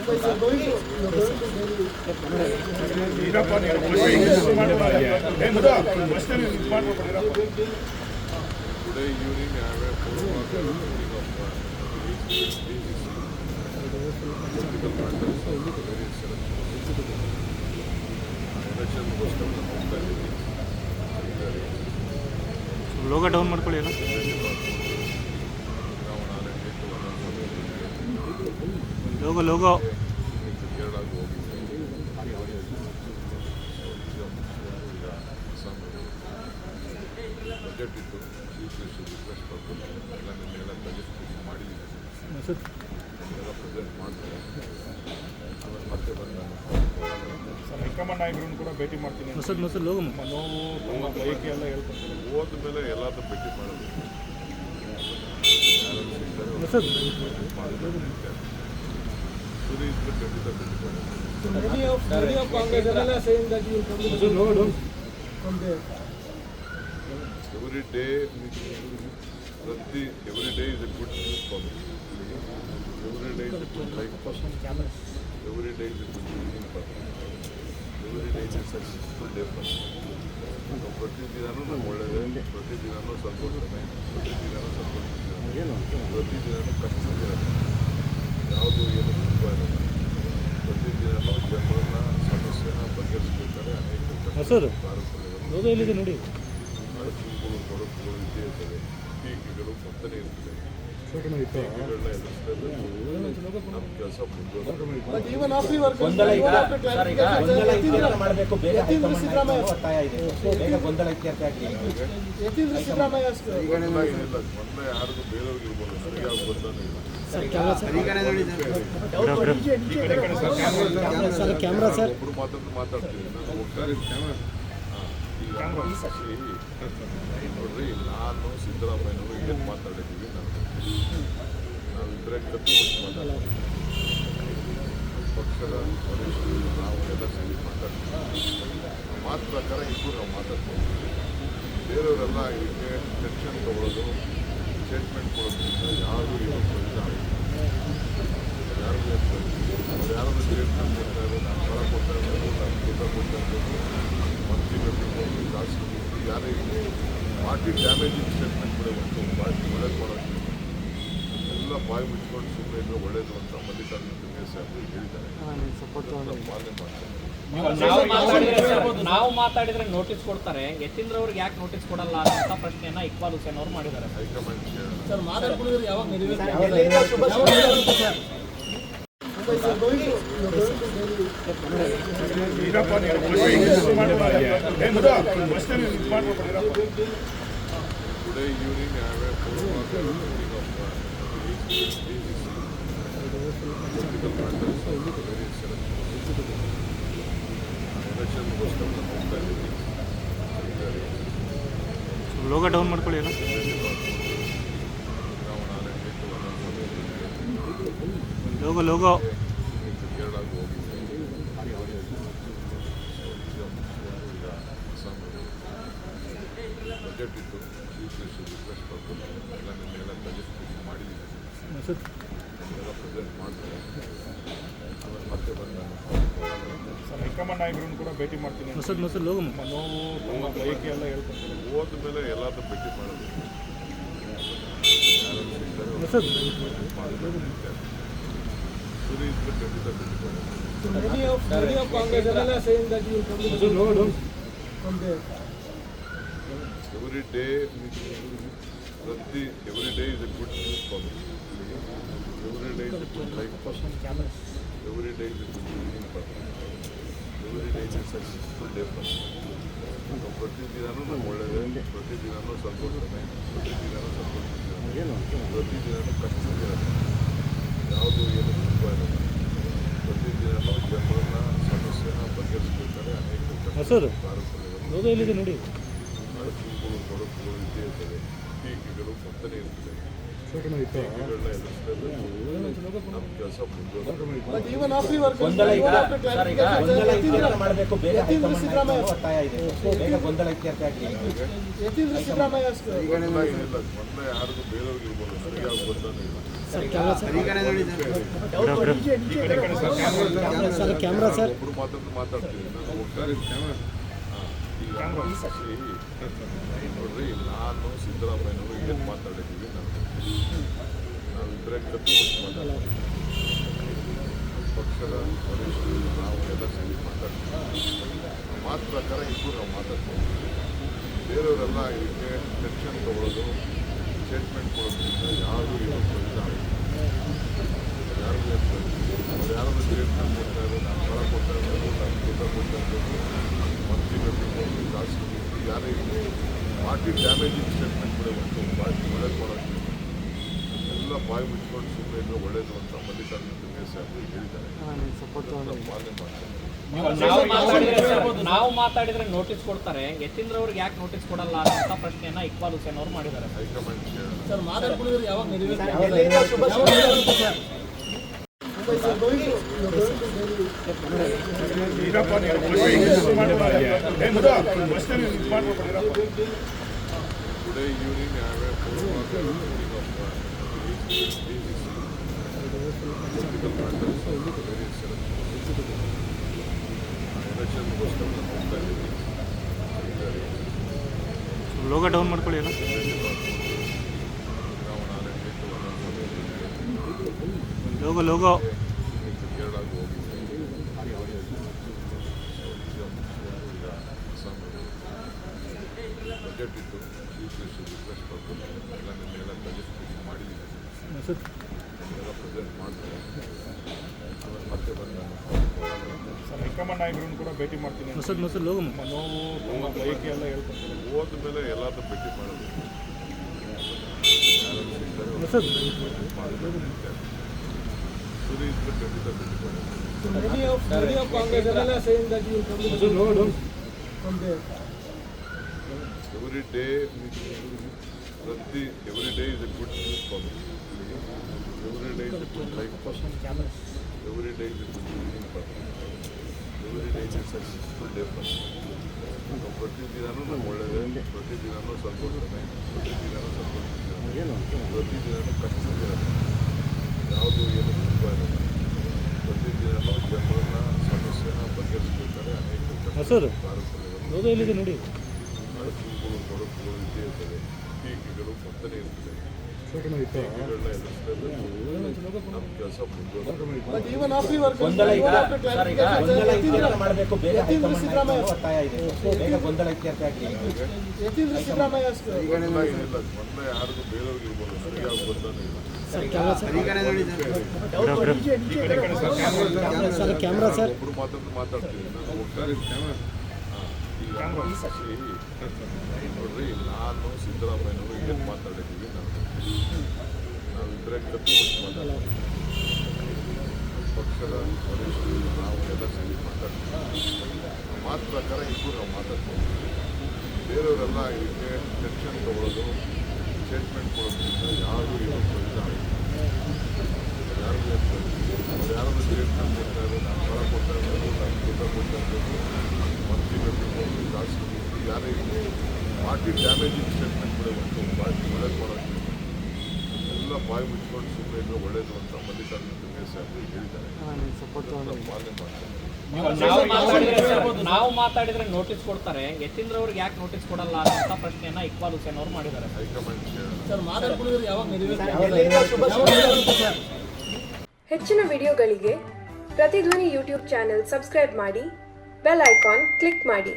Today evening I have a 4 o'clock meeting of political matters of various elections. Election ಹೋಗ್ತಾ ಇದ್ದೀವಿ. Logo down ಮಾಡ್ಕೊಳ್ಳಿ ಅಲ್ಲ logo ಕೇರಳಕ್ಕೆ ಹೋಗಿದ್ದೆ. ಬಜೆಟ್ ಇತ್ತು, ರಿಕ್ವೆಸ್ಟ್ ಕೊಟ್ಟು ಎಲ್ಲ ಬಜೆಟ್ ಮಾಡಿದ್ದೀನಿ, ಎಲ್ಲ ಪ್ರೆಸೆಂಟ್ ಮಾಡ್ತಾರೆ. ಆಮೇಲೆ ಮತ್ತೆ ಬಂದ ಹೈಕಮಾಂಡ್ ನಾಯಕರನ್ನು ಕೂಡ ಭೇಟಿ ಮಾಡ್ತೀನಿ. ಲೋಗೋ ನೋವು ತಮ್ಮ ಬಯಕೆ ಎಲ್ಲ ಹೇಳ್ಕೊಡ್ತಾರೆ. ಹೋದ ಮೇಲೆ ಎಲ್ಲಾದ್ರೂ ಭೇಟಿ ಮಾಡೋದು. ಸುರಿ ಇದ್ರೆ ಖಂಡಿತ ಭೇಟಿ ಮಾಡೋದು. Every day is a good news for me. Every day is a good life for me. Every day is a good evening for me. Every day is a successful day for me. ಪ್ರತಿದಿನನೂ ನಾವು ಒಳ್ಳೆಯದೇ, ಪ್ರತಿದಿನನೂ ಸಂತೋಷನೇ, ಪ್ರತಿದಿನನೂ ಸಂತೋಷ, ಪ್ರತಿದಿನನೂ ಕಷ್ಟವಿರುತ್ತೆ, ಯಾವುದು ಏನು ತುಂಬ ಇರಲ್ಲ. ಪ್ರತಿದಿನನೂ ಜನರನ್ನ ಸಮಸ್ಯೆನ ಬಗೆಹರಿಸಬೇಕಾದ್ರೆ ಅನೇಕ ನೋಡಿ ಅಡಚಣೆಗಳು, ತೊಡಕುಗಳು ಇದ್ದೇ ಇರ್ತದೆ. ಟೀಕೆಗಳು ಬರ್ತಲೇ ಇರ್ತದೆ. ಟೀಕೆಗಳನ್ನ ಎದುರಿಸಲೇಬೇಕು. ನಮ್ಮ ಕೆಲಸ ಮಾಡಬೇಕು. ಬೇರೆ ಒತ್ತಾಯ ಇದೆ. ಬೇಗ ಗೊಂದಲ ಇತ್ಯರ್ಥ ಆಗಲಿ. ಏನಿಲ್ಲ, ಮೊದಲೇ ಯಾರಿಗೂ ಬೇರೆಯವ್ರಿಗೆ ಇರ್ಬೋದು, ನನಗೆ ಯಾವ ಗೊಂದಲ ಇಲ್ಲ. ಒಬ್ಬರು ಮಾತಾಡ್ತೀವಿ, ನಾನು ಒಟ್ಟಾರೆ ನೋಡ್ರಿ, ನಾನು ಸಿದ್ದರಾಮಯ್ಯನವರು ಏನು ಮಾತಾಡಿದ್ದೀವಿ, ನಾವಿಬ್ಬರೇ ಕತ್ತುಬಿಟ್ಟು ಮಾತಾಡ್ತೀವಿ. ಪಕ್ಷದ ವರಿಷ್ಠರು ನಾವು ಎಲ್ಲ ಸೇರಿ ಮಾತಾಡ್ತೀವಿ. ಮಾತು ಪ್ರಕಾರ ಇಬ್ಬರು ನಾವು ಮಾತಾಡ್ತೀವಿ. ಬೇರೆಯವರೆಲ್ಲ ಇದಕ್ಕೆ ಟೆನ್ಷನ್ ತಗೊಳ್ಳೋದು, ಸ್ಟೇಟ್ಮೆಂಟ್ ಕೊಡೋದ್ರಿಂದ ಯಾರು ಇವತ್ತು ಯಾರು ಯಾರಾದ್ರೂ ಸ್ಟೇಟ್ಮೆಂಟ್ ಕೊಡ್ತಾ ಇರೋದು, ನಾನು ಫಲ ಕೊಡ್ತಾ ಇರೋದು, ನಾನು ದುಡ್ಡ ಕೊಡ್ತಾ ಇರೋದು, ಮಂತ್ರಿಗಳಿರ್ಬೋದು, ಶಾಸಕರು ಯಾರೇ ಇದೆ ಪಾರ್ಟಿ ಡ್ಯಾಮೇಜಿಂಗ್ ಸ್ಟೇಟ್ಮೆಂಟ್ ಕೂಡ ಒಂದು ಪಾರ್ಟಿ ಒಳ್ಳೇದು ಮಾಡೋದು ಎಲ್ಲ ಬಾಯಿ ಮುಚ್ಕೊಂಡು ಸುಮ್ಮನೆ ಇದ್ರೆ ಒಳ್ಳೇದು ಅಂತ ಮಲ್ಲಿಕಾರ್ಜುನ ಖರ್ಗೆ ಸಾಹೇಬರು ಹೇಳಿದ್ದಾರೆ. ಪಾಲನೆ ಮಾಡ್ತಾರೆ. ನಾವು ಮಾತಾಡಿದ್ರೆ ನೋಟಿಸ್ ಕೊಡ್ತಾರೆ, ಯತೀಂದ್ರ ಅವ್ರಿಗೆ ಯಾಕೆ ನೋಟಿಸ್ ಕೊಡಲ್ಲ ಅಂತ ಪ್ರಶ್ನೆಯನ್ನ ಇಕ್ಬಾಲ್ ಹುಸೇನ್ ಅವರು ಮಾಡಿದ್ದಾರೆ. High command Today evening I have a 4 o'clock meeting of political matters of various elections. Election ಹೋಗ್ತಾ ಇದ್ದೀವಿ. ಲೋಗೋ ಡೌನ್ ಮಾಡ್ಕೊಳ್ಳಿ ಅಲ್ಲ ಲೋಗೋ ಕೇರಳಕ್ಕೆ ಹೋಗಿದ್ದೆ. ಬಜೆಟ್ ಇತ್ತು, ರಿಕ್ವೆಸ್ಟ್ ಕೊಟ್ಟು ಎಲ್ಲ ಬಜೆಟ್ ಮಾಡಿದ್ದೀನಿ, ಎಲ್ಲ ಪ್ರೆಸೆಂಟ್ ಮಾಡ್ತಾರೆ. ಆಮೇಲೆ ಮತ್ತೆ ಬಂದ ಹೈಕಮಾಂಡ್ ನಾಯಕರನ್ನು ಕೂಡ ಭೇಟಿ ಮಾಡ್ತೀನಿ. ಲೋಗೋ ನೋವು ತಮ್ಮ ಬಯಕೆ ಎಲ್ಲ ಹೇಳ್ಕೊಡ್ತಾರೆ. ಹೋದ ಮೇಲೆ ಎಲ್ಲಾದ್ರೂ ಭೇಟಿ ಮಾಡೋದು. ಸುರಿ ಇದ್ರೆ ಖಂಡಿತ ಭೇಟಿ ಮಾಡೋದು. Every day is a good news for me. Every day is a good life for me. Every day is a good evening for me. Every day is a successful day for me. ಪ್ರತಿದಿನನೂ ನಾವು ಒಳ್ಳೆಯದೇ, ಪ್ರತಿದಿನನೂ ಸಂತೋಷನೇ, ಪ್ರತಿದಿನನೂ ಸಂತೋಷ, ಪ್ರತಿದಿನನೂ ಕಷ್ಟವಿರುತ್ತೆ, ಯಾವುದು ಏನು ತುಂಬ ಇರಲ್ಲ. ಪ್ರತಿದಿನನೂ ಜನರನ್ನ ಸಮಸ್ಯೆನ ಬಗೆಹರಿಸಬೇಕಾದ್ರೆ ಅನೇಕ ನೋಡಿ ಅಡಚಣೆಗಳು, ತೊಡಕುಗಳು ಇದ್ದೇ ಇರ್ತದೆ. ಟೀಕೆಗಳು ಬರ್ತಲೇ ಇರ್ತದೆ. ಟೀಕೆಗಳನ್ನ ಎದುರಿಸಲೇಬೇಕು. ನಮ್ಮ ಕೆಲಸ ಗೊಂದಲ ಇತ್ಯರ್ಥ ಮಾಡಬೇಕು. ಬೇರೆ ಒತ್ತಾಯ ಇದೆ. ಬೇಗ ಗೊಂದಲ ಇತ್ಯರ್ಥ ಆಗಲಿ. ಏನಿಲ್ಲ, ಮೊದಲೇ ಯಾರಿಗೂ ಬೇರೆಯವ್ರಿಗೆ ಇರ್ಬೋದು, ನನಗೆ ಯಾವ ಗೊಂದಲ ಇಲ್ಲ. ಕ್ಯಾಮ್ರಾ ಸರ್ ಒಬ್ಬರು ಮಾತಾಡ್ತೀವಿ ನಾನು ಒಟ್ಟಾರೆ ನೋಡ್ರಿ, ನಾನು ಸಿದ್ದರಾಮಯ್ಯನವರು ಏನು ಮಾತಾಡಿದ್ದೀವಿ ನಾವಿಬ್ಬರೇ ಕಲ್ಪಿಸಿ ಮಾತಾಡ್ತೀವಿ. ಪಕ್ಷದ ವರಿಷ್ಠರು ನಾವು ಎಲ್ಲ ಸೇರಿ ಮಾತಾಡ್ತೀವಿ. ಮಾತು ಪ್ರಕಾರ ಇಬ್ಬರು ನಾವು ಮಾತಾಡ್ತೀವಿ. ಬೇರೆಯವರೆಲ್ಲ ಇದಕ್ಕೆ ಟೆನ್ಷನ್ ತಗೊಳ್ಳೋದು, ಸ್ಟೇಟ್ಮೆಂಟ್ ಕೊಡೋದ್ರಿಂದ ಯಾರು ಇವತ್ತು ಯಾರಾದ್ರೂ ಸ್ಟೇಟ್ಮೆಂಟ್ ಕೊಡ್ತಾ ಇರೋದು, ನಾನು ಫಲ ಕೊಡ್ತಾ ಇರೋದು, ನಾನು ದುಡ್ಡ ಕೊಡ್ತಾ ಇರೋದು, ಮಂತ್ರಿಗಳು ಶಾಸಕರು ಯಾರೇ ಇರಲಿ ಪಾರ್ಟಿ ಡ್ಯಾಮೇಜಿಂಗ್ ಸ್ಟೇಟ್ಮೆಂಟ್ ಕೂಡ ಒಂದು ಪಾರ್ಟಿ ಒಳ್ಳೇದು ಮಾಡೋದು ಎಲ್ಲ ಬಾಯಿ ಮುಚ್ಕೊಂಡು ಸುಮ್ಮನೆ ಇದ್ರೆ ಒಳ್ಳೇದು ಅಂತ ಮಲ್ಲಿಕಾರ್ಜುನ ಖರ್ಗೆ ಸಾಹೇಬರು ಹೇಳಿದ್ದಾರೆ. ಪಾಲನೆ ಮಾಡ್ತಾರೆ. ನಾವು ಮಾತಾಡಿದ್ರೆ ನೋಟಿಸ್ ಕೊಡ್ತಾರೆ, ಯತೀಂದ್ರ ಅವ್ರಿಗೆ ಯಾಕೆ ನೋಟಿಸ್ ಕೊಡಲ್ಲ ಅಂತ ಪ್ರಶ್ನೆಯನ್ನ ಇಕ್ಬಾಲ್ ಹುಸೇನ್ ಅವರು ಮಾಡಿದ್ದಾರೆ. High command Today evening I have a 4 o'clock meeting of political matters of various election ಗೋಸ್ಕರ ನಾನು ಹೋಗ್ತಾ ಇದ್ದೀನಿ. ಲೋಗೋ ಡೌನ್ ಮಾಡ್ಕೊಳ್ಳಿ ಅಲ್ಲ. ಲೋಗೋ ಕೇರಳಕ್ಕೆ ಹೋಗಿದ್ದೆ. ಬಜೆಟ್ ಇತ್ತು, ರಿಕ್ವೆಸ್ಟ್ ಕೊಟ್ಟು ಎಲ್ಲ ನಿನ್ನೆಲ್ಲ ಬಜೆಟ್ ಮೀಟಿಂಗ್ ಮಾಡಿದ್ದೀನಿ. ಎಲ್ಲ ಪ್ರೆಸೆಂಟ್ ಮಾಡ್ತಾರೆ. ಆಮೇಲೆ ಮತ್ತೆ ಬಂದು ಸರ್ ಹೈಕಮಾಂಡ್ ನಾಯಕರನ್ನು ಕೂಡ ಭೇಟಿ ಮಾಡ್ತೀನಿ ಅಂತ. ಮೊಸರು ಲೋಗೋ ನಮ್ಮ ನೋವು ನಮ್ಮ ಬಯಕೆ ಎಲ್ಲ ಹೇಳ್ಕೊಡ್ತಾರೆ. ಹೋದ ಮೇಲೆ ಎಲ್ಲರನ್ನೂ ಭೇಟಿ ಮಾಡೋದು, ಯಾರು ಸುರಿ ಇದ್ರೆ ಖಂಡಿತ ಭೇಟಿ ಮಾಡೋದು. Every day is a good news for me. Every day is a good life for me. Every day is a good evening for me. Every day is a successful day for me. ಪ್ರತಿದಿನನೂ ನಾವು ಒಳ್ಳೆಯದೇ, ಪ್ರತಿದಿನನೂ ಸಂತೋಷನೇ, ಪ್ರತಿದಿನನೂ ಸಂತೋಷಿದ್ದೇನೆ, ಪ್ರತಿದಿನನೂ ಕಷ್ಟದಿರೋದು, ಯಾವುದು ಏನು ತುಂಬ ಇರೋದು, ಪ್ರತಿದಿನನೂ ಜನರನ್ನ ಸಮಸ್ಯೆನ ಬಗೆಹರಿಸಬೇಕಾದ್ರೆ ಅನೇಕ ಎಲ್ಲಿದೆ ನೋಡಿ. ಅಡಚಣೆಗಳು, ತೊಡಕುಗಳು ಇದ್ದೇ ಇರ್ತದೆ, ಟೀಕೆಗಳು ಬರ್ತಲೇ ಇರ್ತದೆ. ಟೀಕೆಗಳನ್ನ ಎದುರಿಸಲೇಬೇಕು. ನಮ್ಮ ಕೆಲಸ ಗೊಂದಲ ಇತ್ಯರ್ಥ ಮಾಡಬೇಕು. ಬೇರೆ ಹೈಕಮಾಂಡ್ ಒತ್ತಾಯ ಇದೆ. ಬೇಗ ಗೊಂದಲ ಇತ್ಯರ್ಥ ಆಗಲಿ. ಗೊಂದಲ ಏನಿಲ್ಲ, ಗೊಂದಲ ಯಾರಿಗೂ ಬೇರೆಯವ್ರಿಗೆ ಇರ್ಬೋದು, ನನಗೆ ಯಾವ ಗೊಂದಲ ಇಲ್ಲ. ಒಬ್ಬರು ಮಾತಾಡ್ತೀವಿ ನಾನು ಒಟ್ಟಾರೆ ನೋಡ್ರಿ, ನಾನು ಸಿದ್ದರಾಮಯ್ಯನವರು ಏನು ಮಾತಾಡಿದ್ದೀವಿ ನಾವಿಬ್ಬರೇ ಕಲ್ಪಿಸಿ ಮಾತಾಡ್ತೀವಿ. ಪಕ್ಷದ ವರಿಷ್ಠರು ನಾವು ಎಲ್ಲ ಸೇರಿ ಮಾತಾಡ್ತೀವಿ. ಮಾತು ಪ್ರಕಾರ ಇಬ್ಬರು ನಾವು ಮಾತಾಡ್ತೀವಿ. ಬೇರೆಯವರೆಲ್ಲ ಇದಕ್ಕೆ ಟೆನ್ಷನ್ ತಗೊಳ್ಳೋದು, ಸ್ಟೇಟ್ಮೆಂಟ್ ಕೊಡೋದ್ರಿಂದ ಯಾರು ಇವತ್ತು ಯಾರಾದ್ರೂ ಸ್ಟೇಟ್ಮೆಂಟ್ ಕೊಡ್ತಾ ಇರೋದು, ನಾನು ಫಲ ಕೊಡ್ತಾ ಇರೋದು, ನಾನು ದುಡ್ಡ ಕೊಡ್ತಾ ಇರೋದು, ಮಂತ್ರಿಗಳು ಶಾಸಕರು ಯಾರೇ ಇರಲಿ ಪಾರ್ಟಿ ಡ್ಯಾಮೇಜಿಂಗ್ ಸ್ಟೇಟ್ಮೆಂಟ್ ಕೂಡ ಒಂದು ಪಾರ್ಟಿ ಒಳ್ಳೇದು ಮಾಡೋದು ಎಲ್ಲ ಬಾಯಿ ಮುಚ್ಕೊಂಡು ಸುಮ್ಮನೆ ಇದ್ರೆ ಒಳ್ಳೇದು ಅಂತ ಮಲ್ಲಿಕಾರ್ಜುನ ಖರ್ಗೆ ಸಾಹೇಬರು ಹೇಳಿದ್ದಾರೆ. ಪಾಲನೆ ಮಾಡ್ತಾರೆ. ನಾವು ಮಾತಾಡಿದ್ರೆ ನೋಟಿಸ್ ಕೊಡ್ತಾರೆ, ಯತೀಂದ್ರ ಅವ್ರಿಗೆ ಯಾಕೆ ನೋಟಿಸ್ ಕೊಡಲ್ಲ ಅಂತ ಪ್ರಶ್ನೆಯನ್ನ ಇಕ್ಬಾಲ್ ಹುಸೇನ್ ಅವರು ಮಾಡಿದ್ದಾರೆ. ಹೈಕಮಾಂಡ್ ಹೆಚ್ಚಿನ ವಿಡಿಯೋಗಳಿಗೆ ಪ್ರತಿಧ್ವನಿ ಯೂಟ್ಯೂಬ್ ಚಾನೆಲ್ ಸಬ್ಸ್ಕ್ರೈಬ್ ಮಾಡಿ, ಬೆಲ್ ಐಕಾನ್ ಕ್ಲಿಕ್ ಮಾಡಿ.